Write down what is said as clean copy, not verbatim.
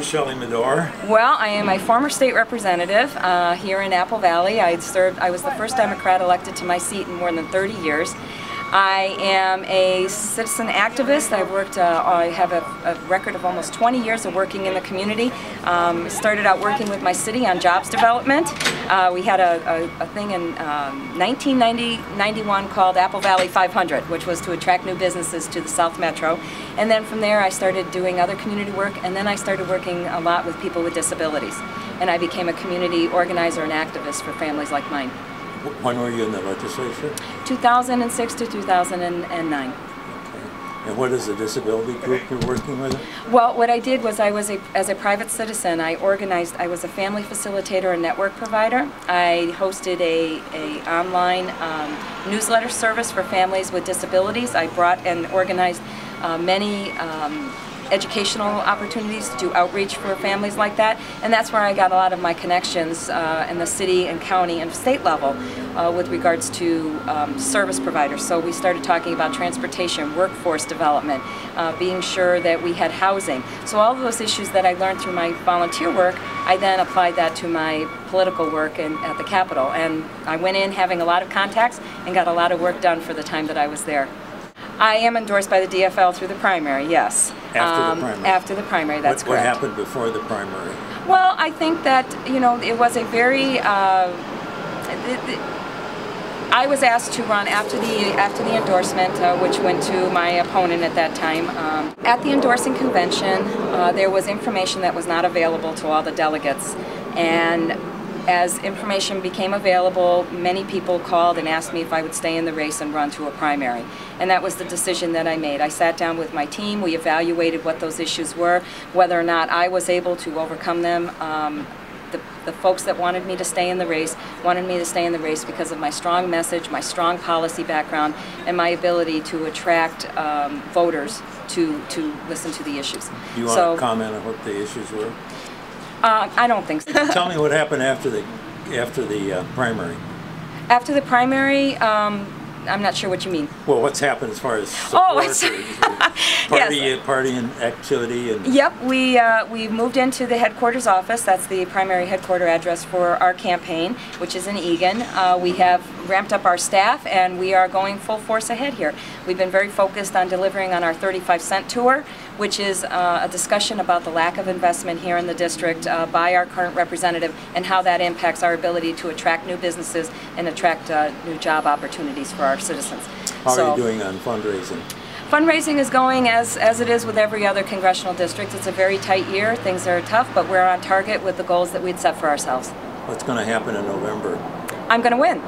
Who's Shelley Madore? Well, I am a former state representative here in Apple Valley. I was the first Democrat elected to my seat in more than 30 years. I am a citizen activist. I have a record of almost 20 years of working in the community. Started out working with my city on jobs development. We had a thing in 1991 called Apple Valley 500, which was to attract new businesses to the South Metro. And then from there I started doing other community work, and then I started working a lot with people with disabilities. And I became a community organizer and activist for families like mine. When were you in the legislature? 2006 to 2009. Okay. And what is the disability group you're working with? Well, what I did was as a private citizen, I was a family facilitator and network provider. I hosted a online newsletter service for families with disabilities. I brought and organized many educational opportunities to do outreach for families like that, and that's where I got a lot of my connections in the city and county and state level with regards to service providers. So we started talking about transportation, workforce development, being sure that we had housing. So all of those issues that I learned through my volunteer work, I then applied that to my political work at the Capitol, and I went in having a lot of contacts and got a lot of work done for the time that I was there. I am endorsed by the DFL through the primary, yes. After the primary? After the primary, that's correct. What happened before the primary? Well, I think that, it was a very... I was asked to run after the endorsement, which went to my opponent at that time. At the endorsing convention, there was information that was not available to all the delegates, and as information became available, many people called and asked me if I would stay in the race and run to a primary. And that was the decision that I made. I sat down with my team, we evaluated what those issues were, whether or not I was able to overcome them. The folks that wanted me to stay in the race wanted me to stay in the race because of my strong message, my strong policy background, and my ability to attract voters to listen to the issues. Do you want to comment on what the issues were? I don't think so. Tell me what happened after the primary. After the primary, I'm not sure what you mean. Well, what's happened as far as support party and activity? And yep, we moved into the headquarters office. That's the primary headquarter address for our campaign, which is in Eagan. We have ramped up our staff, and we are going full force ahead here. We've been very focused on delivering on our 35-cent tour, which is a discussion about the lack of investment here in the district by our current representative and how that impacts our ability to attract new businesses and attract new job opportunities for our citizens. How are you doing on fundraising? Fundraising is going as it is with every other congressional district. It's a very tight year. Things are tough, but we're on target with the goals that we'd set for ourselves. What's going to happen in November? I'm going to win.